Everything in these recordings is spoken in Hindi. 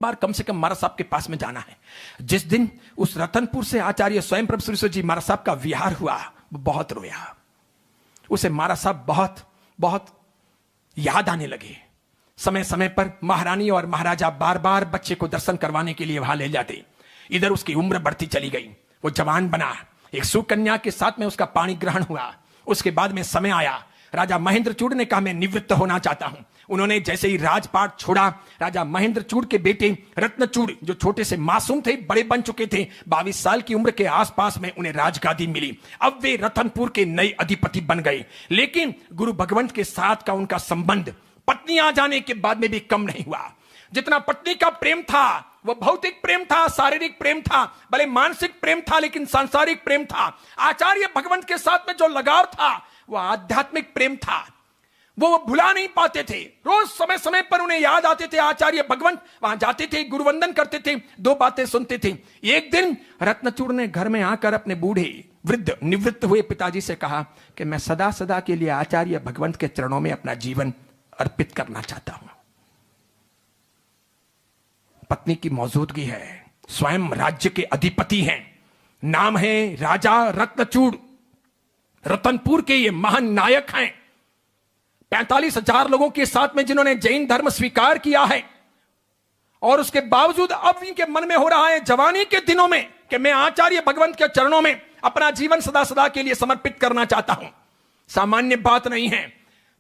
बार कम से कम महाराज साहब के पास में जाना है। जिस दिन उस रतनपुर से आचार्य स्वयं प्रभु सुरेश्वर जी महाराज साहब का विहार हुआ, वो बहुत रोया। उसे महाराज साहब बहुत बहुत याद आने लगे। समय समय पर महारानी और महाराजा बार बार बच्चे को दर्शन करवाने के लिए वहां ले जाते। इधर उसकी उम्र बढ़ती चली गई, वो जवान बना, एक सुकन्या के साथ में उसका पाणी ग्रहण हुआ। उसके बाद में समय आया, राजा महेंद्रचूड़ ने कहा मैं निवृत्त होना चाहता हूं। उन्होंने जैसे ही राजपाट छोड़ा, राजा महेंद्रचूड़ के बेटे रत्नचूड़ जो छोटे से मासूम थे, बड़े बन चुके थे, 22 साल की उम्र के आसपास में उन्हें राजगादी मिली। अब वे रतनपुर के नए अधिपति बन गए। लेकिन गुरु भगवंत के साथ का उनका संबंध पत्नी आ जाने के बाद में भी कम नहीं हुआ। जितना पत्नी का प्रेम था वो भौतिक प्रेम था, शारीरिक प्रेम था, भले मानसिक प्रेम था, लेकिन सांसारिक प्रेम था। आचार्य भगवंत के साथ में जो लगाव था वो आध्यात्मिक प्रेम था, वो भुला नहीं पाते थे। रोज समय समय पर उन्हें याद आते थे आचार्य भगवंत, वहां जाते थे, गुरुवंदन करते थे, दो बातें सुनते थे। एक दिन रत्नचूड़ ने घर में आकर अपने बूढ़े वृद्ध निवृत्त हुए पिताजी से कहा कि मैं सदा सदा के लिए आचार्य भगवंत के चरणों में अपना जीवन अर्पित करना चाहता हूं। पत्नी की मौजूदगी है, स्वयं राज्य के अधिपति हैं, नाम है राजा रत्नचूड़, रतनपुर के ये महान नायक हैं। 45,000 लोगों के साथ में जिन्होंने जैन धर्म स्वीकार किया है, और उसके बावजूद अब इनके मन में हो रहा है जवानी के दिनों में कि मैं आचार्य भगवंत के चरणों में अपना जीवन सदा सदा के लिए समर्पित करना चाहता हूं। सामान्य बात नहीं है।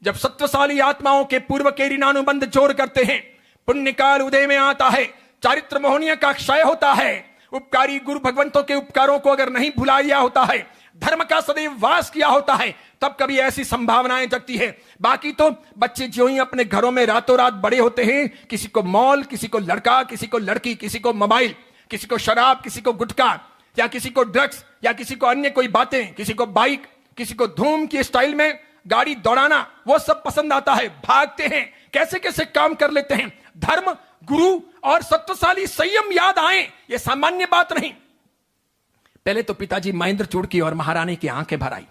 जब सत्वशाली आत्माओं के पूर्व के ऋणानुबंध जोर करते हैं, पुण्यकाल उदय में आता है, चारित्र मोहनिया का क्षय होता है, उपकारी गुरु भगवंतों के उपकारों को अगर नहीं भुला दिया होता है, धर्म का सदैव वास किया होता है, तब कभी ऐसी संभावनाएं जगती है। बाकी तो बच्चे जो ही अपने घरों में रातों रात बड़े होते हैं, किसी को मॉल, किसी को लड़का, किसी को लड़की, किसी को मोबाइल, किसी को शराब, किसी को गुटखा, या किसी को ड्रग्स, या किसी को अन्य कोई बातें, किसी को बाइक, किसी को धूम की स्टाइल में गाड़ी दौड़ाना, वो सब पसंद आता है। भागते हैं, कैसे कैसे काम कर लेते हैं। धर्म, गुरु और सत्वशाली संयम याद आए, ये सामान्य बात नहीं। पहले तो पिताजी महेंद्रचूड़ की और महारानी की आंखें भर आई,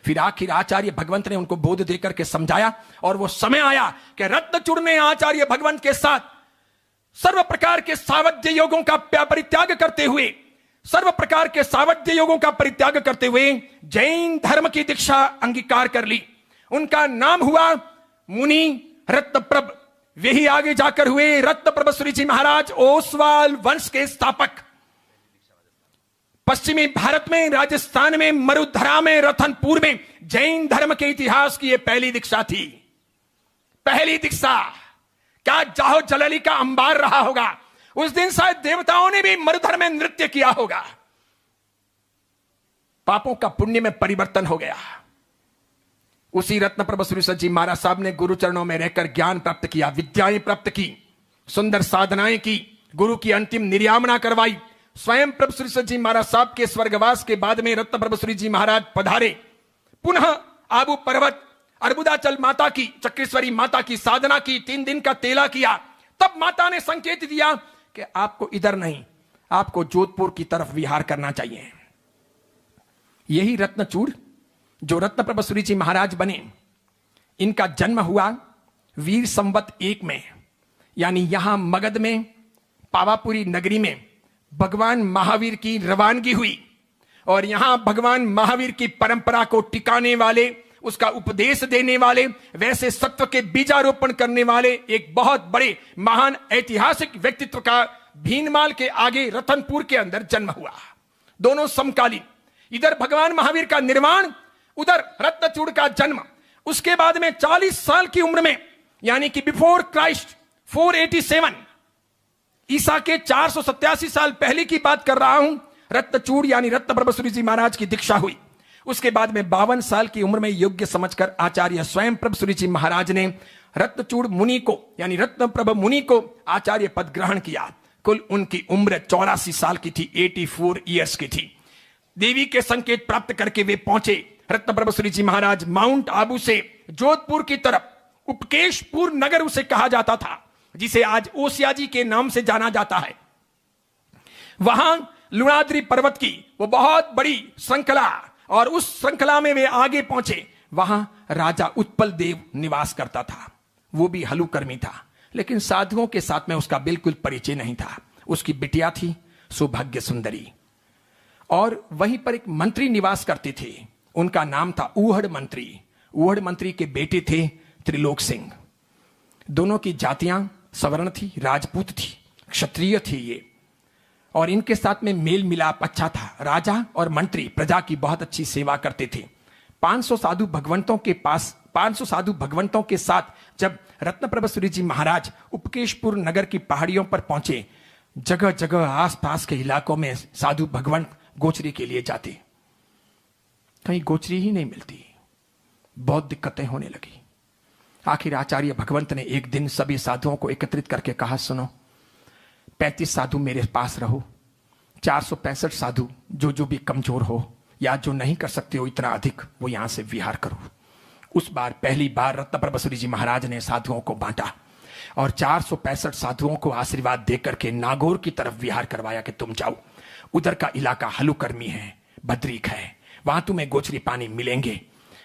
फिर आखिर आचार्य भगवंत ने उनको बोध देकर के समझाया, और वो समय आया कि रत्नचूड़ ने आचार्य भगवंत के साथ सर्व प्रकार के सावध्य योगों का परित्याग करते हुए, सर्व प्रकार के सावध्य योगों का परित्याग करते हुए जैन धर्म की दीक्षा अंगीकार कर ली। उनका नाम हुआ मुनि रत्नप्रभ। वे ही आगे जाकर हुए रत्नप्रभ श्री जी महाराज, ओसवाल वंश के स्थापक। पश्चिमी भारत में, राजस्थान में, मरुधरा में, रतनपुर में जैन धर्म के इतिहास की यह पहली दीक्षा थी। पहली दीक्षा। क्या जाहो जलाली का अंबार रहा होगा। उस दिन शायद देवताओं ने भी मरुधर में नृत्य किया होगा। पापों का पुण्य में परिवर्तन हो गया। उसी रत्नप्रभ सुरेश्वर जी महाराज साहब ने गुरु चरणों में रहकर ज्ञान प्राप्त किया, विद्याएं प्राप्त की, सुंदर साधनाएं की, गुरु की अंतिम निर्यामना करवाई। स्वयं प्रभु सुरेश्वर जी महाराज साहब के स्वर्गवास के बाद में रत्नप्रभ श्री जी महाराज पधारे। पुनः आबू पर्वत, अर्बुदाचल माता की, चक्रेश्वरी माता की साधना की, 3 दिन का तेला किया। तब माता ने संकेत दिया कि आपको इधर नहीं, आपको जोधपुर की तरफ विहार करना चाहिए। यही रत्नचूड़ जो रत्नप्रभ श्री जी महाराज बने, इनका जन्म हुआ वीर संवत 1 में, यानी यहां मगध में पावापुरी नगरी में भगवान महावीर की रवानगी हुई, और यहां भगवान महावीर की परंपरा को टिकाने वाले, उसका उपदेश देने वाले, वैसे सत्व के बीजारोपण करने वाले एक बहुत बड़े महान ऐतिहासिक व्यक्तित्व का भीनमाल के आगे रतनपुर के अंदर जन्म हुआ। दोनों समकालीन, इधर भगवान महावीर का निर्वाण, उधर रत्नचूड़ का जन्म। उसके बाद में 40 साल की उम्र में, यानी कि बिफोर क्राइस्ट 487, ईसा के 487 साल पहले की बात कर रहा हूं, रत्नचूड़ यानी रत्नप्रभ श्री जी महाराज की दीक्षा हुई। उसके बाद में 52 साल की उम्र में योग्य समझकर आचार्य स्वयं प्रभ श्री जी महाराज ने रत्नचूड़ मुनि को, यानी रत्नप्रभ मुनि को आचार्य पद ग्रहण किया। कुल उनकी उम्र 84 साल की थी, 84 ईयर्स की थी। देवी के संकेत प्राप्त करके वे पहुंचे रत्नप्रभ श्री जी महाराज माउंट आबू से जोधपुर की तरफ। उपकेशपुर नगर उसे कहा जाता था, जिसे आज ओसिया जी के नाम से जाना जाता है। वहां लुणाद्री पर्वत की वो बहुत बड़ी श्रृंखला, और उस श्रृंखला में वे आगे पहुंचे। वहां राजा उत्पल देव निवास करता था, वो भी हलुकर्मी था। लेकिन साधुओं के साथ में उसका बिल्कुल परिचय नहीं था। उसकी बिटिया थी सौभाग्य सुंदरी, और वहीं पर एक मंत्री निवास करते थे, उनका नाम था ऊहड़ मंत्री। ऊहड़ मंत्री के बेटे थे त्रिलोक सिंह। दोनों की जातियां सवर्ण थी, राजपूत थी, क्षत्रिय थे ये, और इनके साथ में मेल मिलाप अच्छा था। राजा और मंत्री प्रजा की बहुत अच्छी सेवा करते थे। 500 साधु भगवंतों के साथ जब रत्नप्रभसूरि जी महाराज उपकेशपुर नगर की पहाड़ियों पर पहुंचे, जगह जगह आसपास के इलाकों में साधु भगवंत गोचरी के लिए जाते, कहीं गोचरी ही नहीं मिलती। बहुत दिक्कतें होने लगी। आखिर आचार्य भगवंत ने एक दिन सभी साधुओं को एकत्रित करके कहा, सुनो, 35 साधु मेरे पास रहो, 465 साधु जो भी कमजोर हो या जो नहीं कर सकते हो इतना अधिक, वो यहां से विहार करो। उस बार पहली बार रत्नप्रभसूरि जी महाराज ने साधुओं को बांटा और 465 साधुओं को आशीर्वाद देकर के नागौर की तरफ विहार करवाया कि तुम जाओ, उधर का इलाका हलुकर्मी है, भद्रीक है, वहां तुम्हें गोचरी पानी मिलेंगे।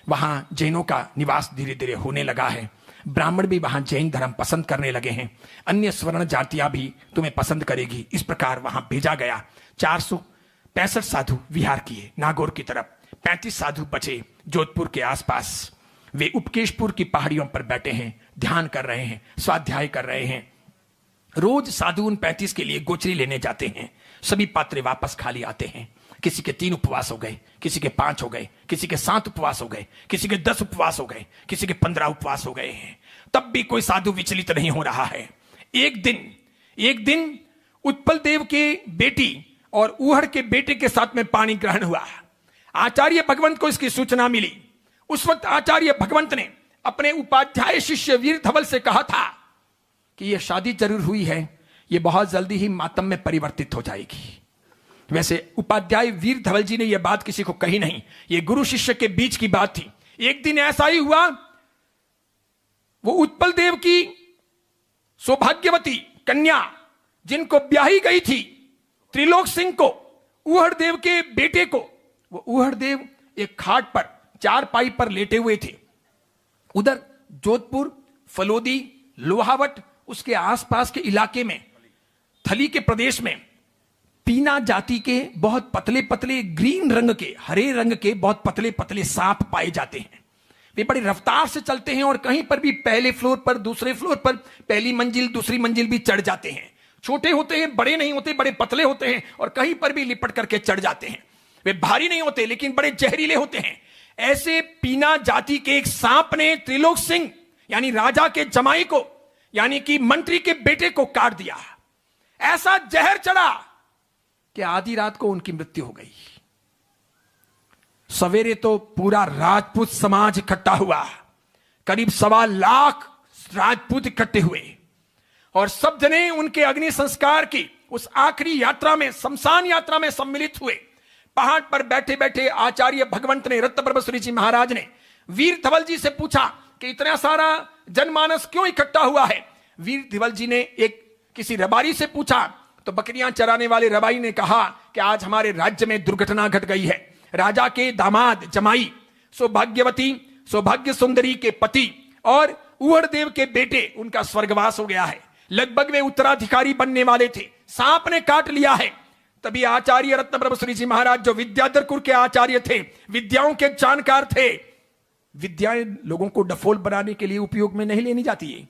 वहां जैनों का निवास धीरे धीरे होने लगा है, ब्राह्मण भी वहां जैन धर्म पसंद करने लगे हैं, अन्य स्वर्ण जातियां भी तुम्हें पसंद करेगी। इस प्रकार वहां भेजा गया। 465 साधु विहार किए नागौर की तरफ। 35 साधु बचे जोधपुर के आसपास। वे उपकेशपुर की पहाड़ियों पर बैठे हैं, ध्यान कर रहे हैं, स्वाध्याय कर रहे हैं। रोज साधु उन 35 के लिए गोचरी लेने जाते हैं। सभी पात्रे वापस खाली आते हैं। किसी के 3 उपवास हो गए, किसी के 5 हो गए, किसी के 7 उपवास हो गए, किसी के 10 उपवास हो गए, किसी के 15 उपवास हो गए हैं। तब भी कोई साधु विचलित नहीं हो रहा है। एक दिन उत्पल देव के बेटी और ऊहड़ के बेटे के साथ में पानी ग्रहण हुआ। आचार्य भगवंत को इसकी सूचना मिली। उस वक्त आचार्य भगवंत ने अपने उपाध्याय शिष्य वीर धवल से कहा था कि यह शादी जरूर हुई है, यह बहुत जल्दी ही मातम में परिवर्तित हो जाएगी। वैसे उपाध्याय वीर धवल जी ने यह बात किसी को कही नहीं, यह गुरु शिष्य के बीच की बात थी। एक दिन ऐसा ही हुआ, वो उत्पल देव की सौभाग्यवती कन्या जिनको ब्याही गई थी त्रिलोक सिंह को, ऊहड़ देव के बेटे को, वो ऊहड़ देव एक खाट पर चारपाई पर लेटे हुए थे। उधर जोधपुर, फलोदी, लोहावट, उसके आसपास के इलाके में, थली के प्रदेश में पीना जाति के बहुत पतले पतले ग्रीन रंग के, हरे रंग के बहुत पतले पतले सांप पाए जाते हैं। वे बड़ी रफ्तार से चलते हैं और कहीं पर भी पहले फ्लोर पर, दूसरे फ्लोर पर, पहली मंजिल दूसरी मंजिल भी चढ़ जाते हैं। छोटे होते हैं, बड़े नहीं होते, बड़े पतले होते हैं और कहीं पर भी लिपट करके चढ़ जाते हैं। वे भारी नहीं होते लेकिन बड़े जहरीले होते हैं। ऐसे पीना जाति के एक सांप ने त्रिलोक सिंह यानी राजा के जमाई को, यानी कि मंत्री के बेटे को काट दिया। ऐसा जहर चढ़ा कि आधी रात को उनकी मृत्यु हो गई। सवेरे तो पूरा राजपूत समाज इकट्ठा हुआ, करीब 1.25 लाख राजपूत इकट्ठे हुए और सब जने उनके अग्नि संस्कार की उस आखिरी यात्रा में, शमशान यात्रा में सम्मिलित हुए। पहाड़ पर बैठे बैठे आचार्य भगवंत ने, रत्नप्रभसूरि जी महाराज ने वीर धवल जी से पूछा कि इतना सारा जनमानस क्यों इकट्ठा हुआ है। वीर धवल जी ने किसी रबारी से पूछा तो बकरियां चराने वाले रबाई ने कहा कि आज हमारे राज्य में दुर्घटना घट गई है। राजा के दामाद जमाई सौभाग्य सुंदरी के पति और ऊहड़ देव के बेटे, उनका स्वर्गवास हो गया है। लगभग वे उत्तराधिकारी बनने वाले थे, सांप ने काट लिया है। तभी आचार्य रत्नप्रभसूरि जी महाराज, जो विद्याधरकुल के आचार्य थे, विद्याओं के जानकार थे, विद्याएं लोगों को डफोल बनाने के लिए उपयोग में नहीं लेनी जाती है।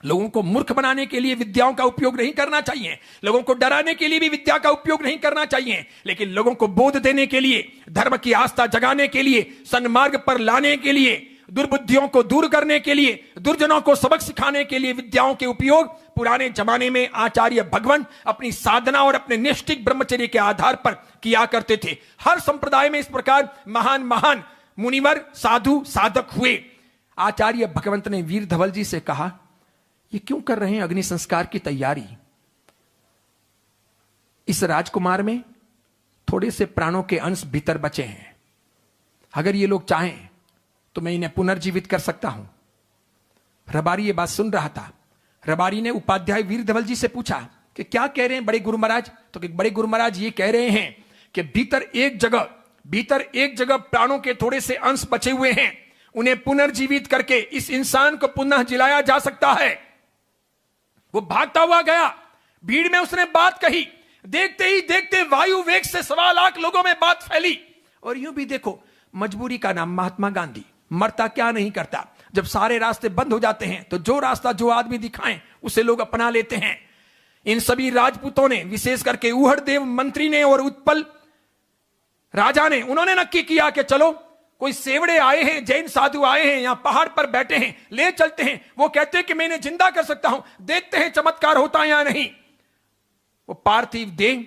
लोगों को मूर्ख बनाने के लिए विद्याओं का उपयोग नहीं करना चाहिए। लोगों को डराने के लिए भी विद्या का उपयोग नहीं करना चाहिए। लेकिन लोगों को बोध देने के लिए, धर्म की आस्था जगाने के लिए, सन्मार्ग पर लाने के लिए, दुर्बुद्धियों को दूर करने के लिए, दुर्जनों को सबक सिखाने के लिए विद्याओं के उपयोग पुराने जमाने में आचार्य भगवंत अपनी साधना और अपने निष्ठिक ब्रह्मचर्य के आधार पर किया करते थे। हर संप्रदाय में इस प्रकार महान महान मुनिवर, साधु, साधक हुए। आचार्य भगवंत ने वीर धवल जी से कहा, ये क्यों कर रहे हैं अग्नि संस्कार की तैयारी? इस राजकुमार में थोड़े से प्राणों के अंश भीतर बचे हैं, अगर ये लोग चाहें तो मैं इन्हें पुनर्जीवित कर सकता हूं। रबारी ये बात सुन रहा था। रबारी ने उपाध्याय वीर धवल जी से पूछा कि क्या कह रहे हैं बड़े गुरु महाराज? तो कि बड़े गुरु महाराज ये कह रहे हैं कि भीतर एक जगह प्राणों के थोड़े से अंश बचे हुए हैं, उन्हें पुनर्जीवित करके इस इंसान को पुनः जिलाया जा सकता है। वो भागता हुआ गया, भीड़ में उसने बात कही। देखते ही देखते वायु वेग से 1.25 लाख लोगों में बात फैली। और यूं भी देखो, मजबूरी का नाम महात्मा गांधी, मरता क्या नहीं करता। जब सारे रास्ते बंद हो जाते हैं तो जो रास्ता जो आदमी दिखाएं उसे लोग अपना लेते हैं। इन सभी राजपूतों ने, विशेष करके ऊहड़देव मंत्री ने और उत्पल राजा ने, उन्होंने नक्की किया कि चलो कोई सेवड़े आए हैं, जैन साधु आए हैं, यहां पहाड़ पर बैठे हैं, ले चलते हैं। वो कहते हैं कि मैं इन्हें जिंदा कर सकता हूं, देखते हैं चमत्कार होता है या नहीं। वो पार्थिव देह,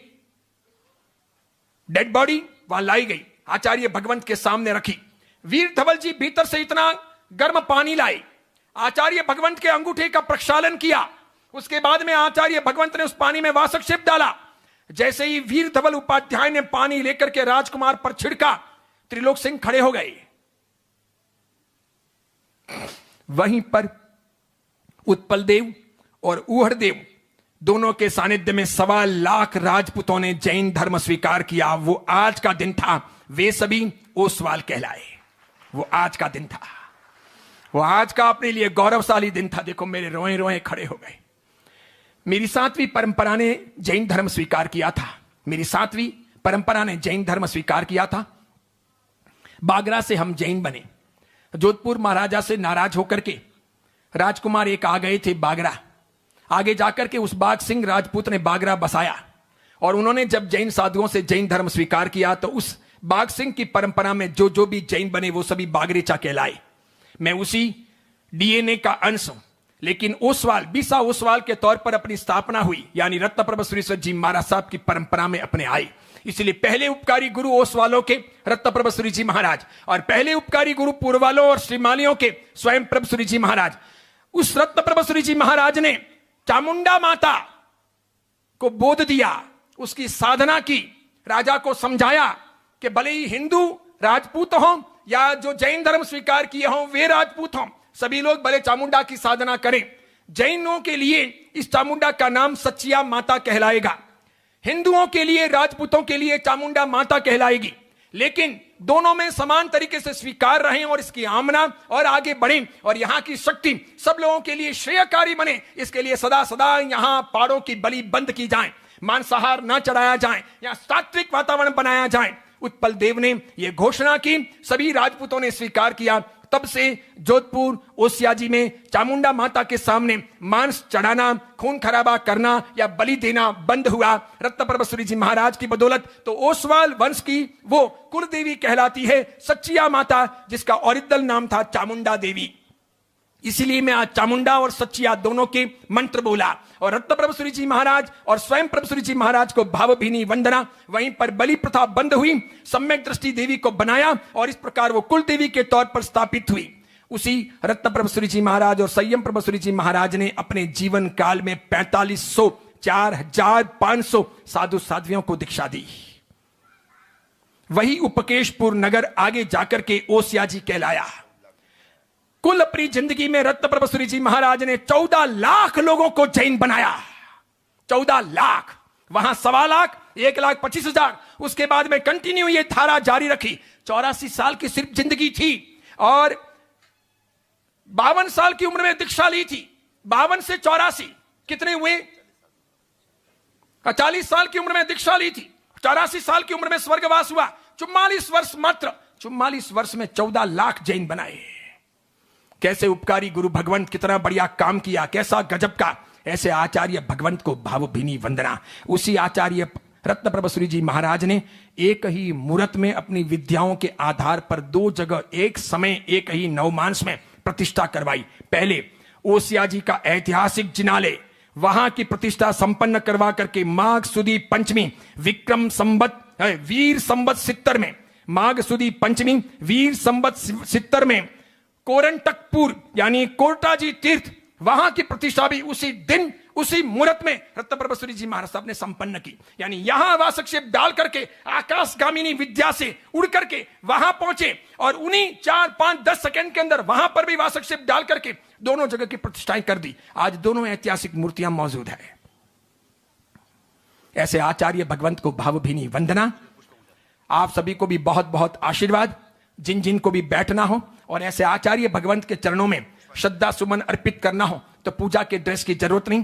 डेड बॉडी वहां लाई गई, आचार्य भगवंत के सामने रखी। वीर धवल जी भीतर से इतना गर्म पानी लाए, आचार्य भगवंत के अंगूठे का प्रक्षालन किया। उसके बाद में आचार्य भगवंत ने उस पानी में वासक्षेप डाला। जैसे ही वीर धवल उपाध्याय ने पानी लेकर के राजकुमार पर छिड़का, त्रिलोक सिंह खड़े हो गए। वहीं पर उत्पल देव और ऊहड़देव दोनों के सानिध्य में 1.25 लाख राजपूतों ने जैन धर्म स्वीकार किया। वो आज का दिन था, वे सभी ओसवाल कहलाए। वो आज का दिन था, वो आज का अपने लिए गौरवशाली दिन था। देखो मेरे रोए रोए खड़े हो गए। मेरी 7वीं परंपरा ने जैन धर्म स्वीकार किया था। मेरी 7वीं परंपरा ने जैन धर्म स्वीकार किया था। बागरा से हम जैन बने। जोधपुर महाराजा से नाराज होकर के राजकुमार एक आ गए थे बागरा। आगे जाकर के उस बाग सिंह राजपूत ने बागरा बसाया, और उन्होंने जब जैन साधुओं से जैन धर्म स्वीकार किया तो उस बाग सिंह की परंपरा में जो जो भी जैन बने वो सभी बागरेचा कहलाए। मैं उसी डीएनए का अंश हूं। लेकिन ओसवाल, बीसा ओसवाल के तौर पर अपनी स्थापना हुई, यानी रत्नप्रभ सुरेश्वर जी महाराज साहब की परंपरा में अपने आए। इसलिए पहले उपकारी गुरु ओसवालों के रत्नप्रभ सूरी जी महाराज, और पहले उपकारी गुरु पूर्वालों और श्रीमालियों के स्वयं प्रभ सूरी जी महाराज। उस रत्नप्रभ सूरी जी महाराज ने चामुंडा माता को बोध दिया, उसकी साधना की, राजा को समझाया कि भले ही हिंदू राजपूत हों या जो जैन धर्म स्वीकार किए हों वे राजपूत हों, सभी लोग भले चामुंडा की साधना करें। जैनों के लिए इस चामुंडा का नाम सच्चिया माता कहलाएगा, हिंदुओं के लिए, राजपूतों के लिए चामुंडा माता कहलाएगी। लेकिन दोनों में समान तरीके से स्वीकार रहें और इसकी आमना और आगे बढ़ें, और यहां की शक्ति सब लोगों के लिए श्रेयकारी बने। इसके लिए सदा सदा यहां पाड़ों की बलि बंद की जाए, मांसाहार न चढ़ाया जाए, यहां सात्विक वातावरण बनाया जाए। उत्पल देव ने यह घोषणा की, सभी राजपूतों ने स्वीकार किया। तब से जोधपुर ओसियाजी में चामुंडा माता के सामने मांस चढ़ाना, खून खराबा करना या बलि देना बंद हुआ। रत्नप्रभ सूरी जी महाराज की बदौलत तो ओसवाल वंश की वो कुल देवी कहलाती है सच्चिया माता, जिसका ओरिजिनल नाम था चामुंडा देवी। इसीलिए मैं आज चामुंडा और सच्चिया दोनों के मंत्र बोला, और रत्नप्रभ सूरी जी महाराज और स्वयं प्रभ सूरी जी महाराज को भावभीनी वंदना। वहीं पर बलि प्रथा बंद हुई, सम्यक दृष्टि देवी को बनाया, और इस प्रकार वो कुल देवी के तौर पर स्थापित हुई। उसी रत्नप्रभ सूरी जी महाराज और संयम प्रभ सूरी जी महाराज ने अपने जीवन काल में 4500 4500 साधु साध्वियों को दीक्षा दी। वही उपकेशपुर नगर आगे जाकर के ओसियाजी कहलाया। कुल अपनी जिंदगी में रत्नप्रभ सूरी जी महाराज ने 14 लाख लोगों को जैन बनाया। 14 लाख, वहां 1.25 लाख, 1,25,000। उसके बाद में कंटिन्यू ये धारा जारी रखी। 84 साल की सिर्फ जिंदगी थी, और 52 साल की उम्र में दीक्षा ली थी। 52 से 84 कितने हुए? 40 साल की उम्र में दीक्षा ली थी, 84 साल की उम्र में स्वर्गवास हुआ। 44 वर्ष मात्र, 44 वर्ष में 14 लाख जैन बनाए। कैसे उपकारी गुरु भगवंत, कितना बढ़िया काम किया, कैसा गजब का। ऐसे आचार्य भगवंत को भावभीनी वंदना। उसी आचार्य रत्नप्रभ सूरी जी महाराज ने एक ही मुहूर्त में अपनी विद्याओं के आधार पर 2 जगह एक समय एक ही नवमांस में प्रतिष्ठा करवाई। पहले ओसियाजी का ऐतिहासिक जिनालय, वहां की प्रतिष्ठा संपन्न करवा करके माघ सुदी पंचमी विक्रम संवत वीर संवत 70 में, माघ सुदी पंचमी वीर संवत 70 में कोरंटकपुर यानी कोरटाजी तीर्थ, वहां की प्रतिष्ठा भी उसी दिन उसी मुहूर्त में रत्नप्रभ सूरी जी महाराज साहब ने संपन्न की। यानी यहां वासक्षेप डाल करके आकाशगामिनी विद्या से उड़ करके वहां पहुंचे, और उन्हीं 4, 5, 10 सेकंड के अंदर वहां पर भी वासक्षेप डाल करके दोनों जगह की प्रतिष्ठाएं कर दी। आज दोनों ऐतिहासिक मूर्तियां मौजूद है। ऐसे आचार्य भगवंत को भावभीनी वंदना। आप सभी को भी बहुत बहुत आशीर्वाद। जिन जिन को भी बैठना हो और ऐसे आचार्य भगवंत के चरणों में श्रद्धा सुमन अर्पित करना हो तो पूजा के ड्रेस की जरूरत नहीं।